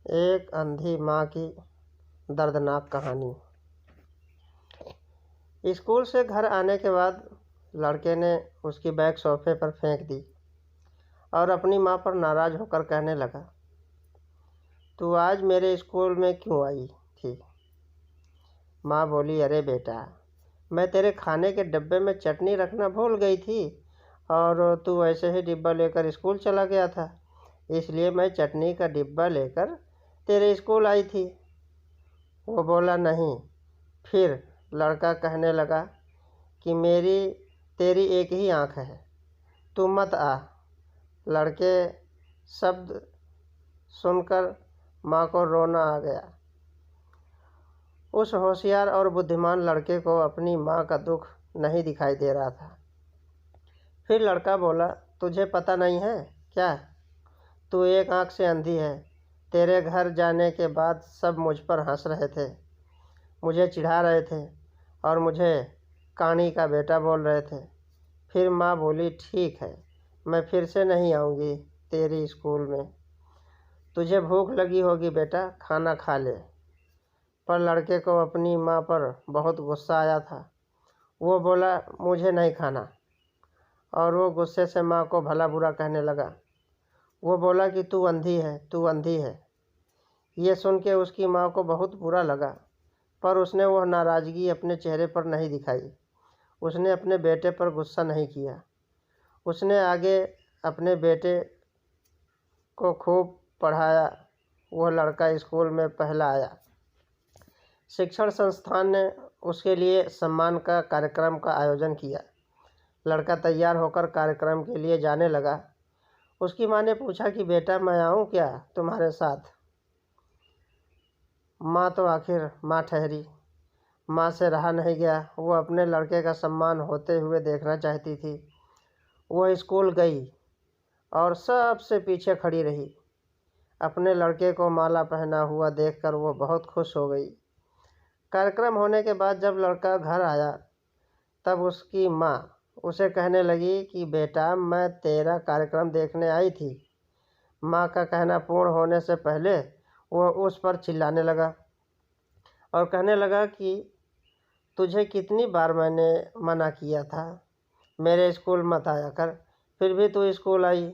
एक अंधी माँ की दर्दनाक कहानी। स्कूल से घर आने के बाद लड़के ने उसकी बैग सोफे पर फेंक दी और अपनी माँ पर नाराज़ होकर कहने लगा, तू आज मेरे स्कूल में क्यों आई थी? माँ बोली, अरे बेटा, मैं तेरे खाने के डब्बे में चटनी रखना भूल गई थी और तू ऐसे ही डिब्बा लेकर स्कूल चला गया था, इसलिए मैं चटनी का डिब्बा लेकर तेरे स्कूल आई थी। वो बोला, नहीं। फिर लड़का कहने लगा कि तेरी एक ही आँख है, तू मत आ। लड़के शब्द सुनकर माँ को रोना आ गया। उस होशियार और बुद्धिमान लड़के को अपनी माँ का दुख नहीं दिखाई दे रहा था। फिर लड़का बोला, तुझे पता नहीं है क्या? तू एक आँख से अंधी है। तेरे घर जाने के बाद सब मुझ पर हंस रहे थे, मुझे चिढ़ा रहे थे और मुझे कानी का बेटा बोल रहे थे। फिर माँ बोली, ठीक है, मैं फिर से नहीं आऊँगी तेरी स्कूल में। तुझे भूख लगी होगी बेटा, खाना खा ले। पर लड़के को अपनी माँ पर बहुत गुस्सा आया था। वो बोला, मुझे नहीं खाना, और वो गुस्से से माँ को भला बुरा कहने लगा। वो बोला कि तू अंधी है, तू अंधी है। ये सुन के उसकी माँ को बहुत बुरा लगा, पर उसने वह नाराज़गी अपने चेहरे पर नहीं दिखाई। उसने अपने बेटे पर गुस्सा नहीं किया। उसने आगे अपने बेटे को खूब पढ़ाया। वह लड़का स्कूल में पहला आया। शिक्षण संस्थान ने उसके लिए सम्मान का कार्यक्रम का आयोजन किया। लड़का तैयार होकर कार्यक्रम के लिए जाने लगा। उसकी माँ ने पूछा कि बेटा, मैं आऊँ क्या तुम्हारे साथ? माँ तो आखिर माँ ठहरी। माँ से रहा नहीं गया। वो अपने लड़के का सम्मान होते हुए देखना चाहती थी। वह स्कूल गई और सबसे पीछे खड़ी रही। अपने लड़के को माला पहना हुआ देखकर वो बहुत खुश हो गई। कार्यक्रम होने के बाद जब लड़का घर आया तब उसकी माँ उसे कहने लगी कि बेटा, मैं तेरा कार्यक्रम देखने आई थी। माँ का कहना पूर्ण होने से पहले वो उस पर चिल्लाने लगा और कहने लगा कि तुझे कितनी बार मैंने मना किया था मेरे स्कूल मत आया कर, फिर भी तू स्कूल आई।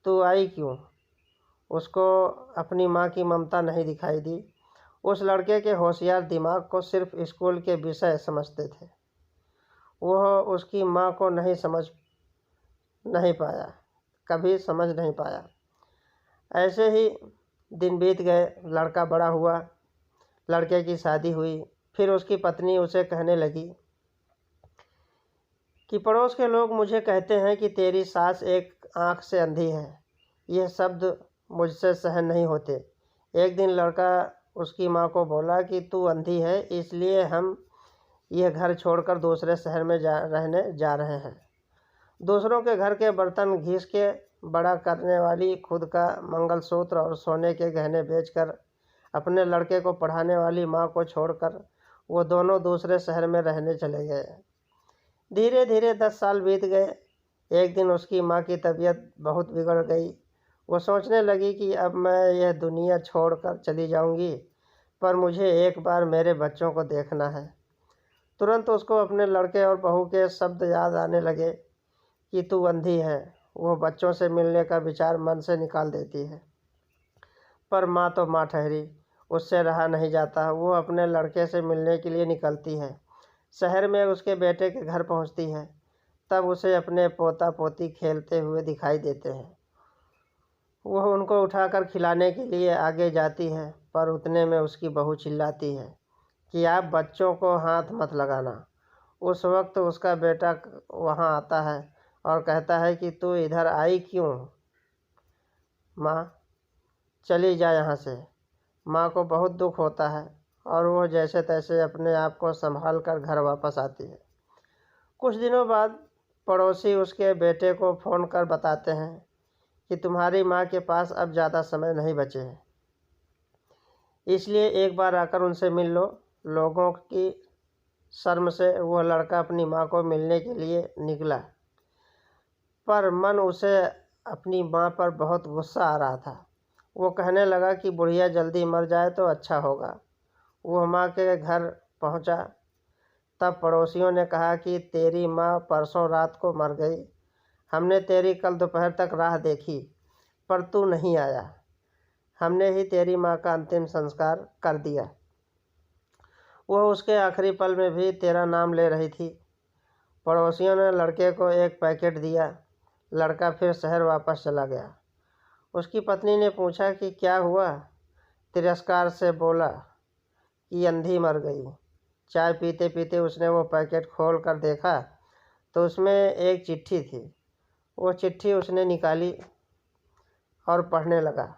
तू आई क्यों? उसको अपनी माँ की ममता नहीं दिखाई दी। उस लड़के के होशियार दिमाग को सिर्फ स्कूल के विषय समझते थे। वह उसकी माँ को नहीं पाया, कभी समझ नहीं पाया। ऐसे ही दिन बीत गए। लड़का बड़ा हुआ, लड़के की शादी हुई। फिर उसकी पत्नी उसे कहने लगी कि पड़ोस के लोग मुझे कहते हैं कि तेरी सास एक आँख से अंधी है। यह शब्द मुझसे सहन नहीं होते। एक दिन लड़का उसकी माँ को बोला कि तू अंधी है, इसलिए हम यह घर छोड़कर दूसरे शहर में रहने जा रहे हैं। दूसरों के घर के बर्तन घिस के बड़ा करने वाली खुद का मंगलसूत्र और सोने के गहने बेचकर अपने लड़के को पढ़ाने वाली माँ को छोड़कर वो दोनों दूसरे शहर में रहने चले गए। धीरे धीरे 10 साल बीत गए। एक दिन उसकी माँ की तबीयत बहुत बिगड़ गई। वो सोचने लगी कि अब मैं यह दुनिया छोड़कर चली जाऊंगी, पर मुझे एक बार मेरे बच्चों को देखना है। तुरंत उसको अपने लड़के और बहू के शब्द याद आने लगे कि तू अंधी है। वो बच्चों से मिलने का विचार मन से निकाल देती है, पर माँ तो माँ ठहरी। उससे रहा नहीं जाता। वो अपने लड़के से मिलने के लिए निकलती है। शहर में उसके बेटे के घर पहुंचती है। तब उसे अपने पोता पोती खेलते हुए दिखाई देते हैं। वह उनको उठाकर खिलाने के लिए आगे जाती है, पर उतने में उसकी बहू चिल्लाती है कि आप बच्चों को हाथ मत लगाना। उस वक्त उसका बेटा वहां आता है और कहता है कि तू इधर आई क्यों? माँ, चली जा यहाँ से। माँ को बहुत दुख होता है और वह जैसे तैसे अपने आप को संभाल कर घर वापस आती है। कुछ दिनों बाद पड़ोसी उसके बेटे को फ़ोन कर बताते हैं कि तुम्हारी माँ के पास अब ज़्यादा समय नहीं बचे हैं, इसलिए एक बार आकर उनसे मिल लो। लोगों की शर्म से वह लड़का अपनी माँ को मिलने के लिए निकला, पर मन उसे अपनी माँ पर बहुत गुस्सा आ रहा था। वो कहने लगा कि बुढ़िया जल्दी मर जाए तो अच्छा होगा। वो माँ के घर पहुँचा। तब पड़ोसियों ने कहा कि तेरी माँ परसों रात को मर गई। हमने तेरी कल दोपहर तक राह देखी, पर तू नहीं आया। हमने ही तेरी माँ का अंतिम संस्कार कर दिया। वह उसके आखिरी पल में भी तेरा नाम ले रही थी। पड़ोसियों ने लड़के को एक पैकेट दिया। लड़का फिर शहर वापस चला गया। उसकी पत्नी ने पूछा कि क्या हुआ? तिरस्कार से बोला कि अंधी मर गई। चाय पीते पीते उसने वो पैकेट खोल कर देखा तो उसमें एक चिट्ठी थी। वो चिट्ठी उसने निकाली और पढ़ने लगा।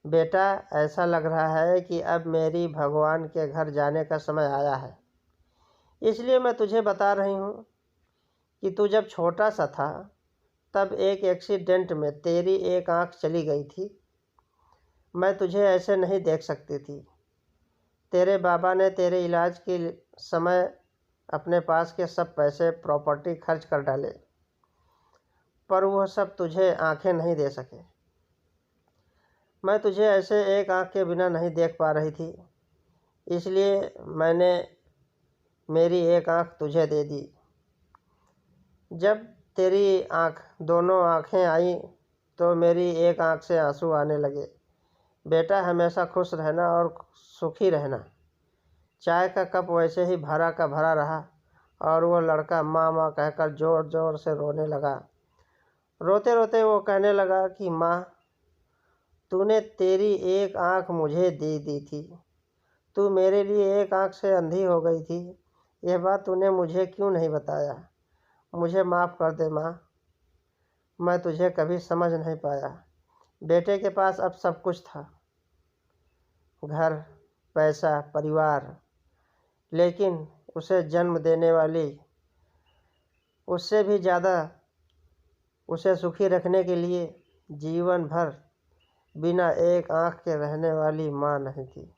बेटा, ऐसा लग रहा है कि अब मेरी भगवान के घर जाने का समय आया है। इसलिए मैं तुझे बता रही हूँ कि तू जब छोटा सा था तब एक एक्सीडेंट में तेरी एक आँख चली गई थी। मैं तुझे ऐसे नहीं देख सकती थी। तेरे बाबा ने तेरे इलाज के समय अपने पास के सब पैसे प्रॉपर्टी खर्च कर डाले, पर वह सब तुझे आंखें नहीं दे सके। मैं तुझे ऐसे एक आंख के बिना नहीं देख पा रही थी, इसलिए मैंने मेरी एक आंख तुझे दे दी। जब तेरी दोनों आंखें आई तो मेरी एक आंख से आंसू आने लगे। बेटा, हमेशा खुश रहना और सुखी रहना। चाय का कप वैसे ही भरा का भरा रहा और वो लड़का माँ माँ कहकर ज़ोर ज़ोर से रोने लगा। रोते रोते वो कहने लगा कि माँ, तूने तेरी एक आँख मुझे दे दी थी। तू मेरे लिए एक आँख से अंधी हो गई थी। यह बात तूने मुझे क्यों नहीं बताया? मुझे माफ़ कर दे माँ, मैं तुझे कभी समझ नहीं पाया। बेटे के पास अब सब कुछ था, घर, पैसा, परिवार, लेकिन उसे जन्म देने वाली, उससे भी ज़्यादा उसे सुखी रखने के लिए जीवन भर बिना एक आँख के रहने वाली माँ नहीं थी।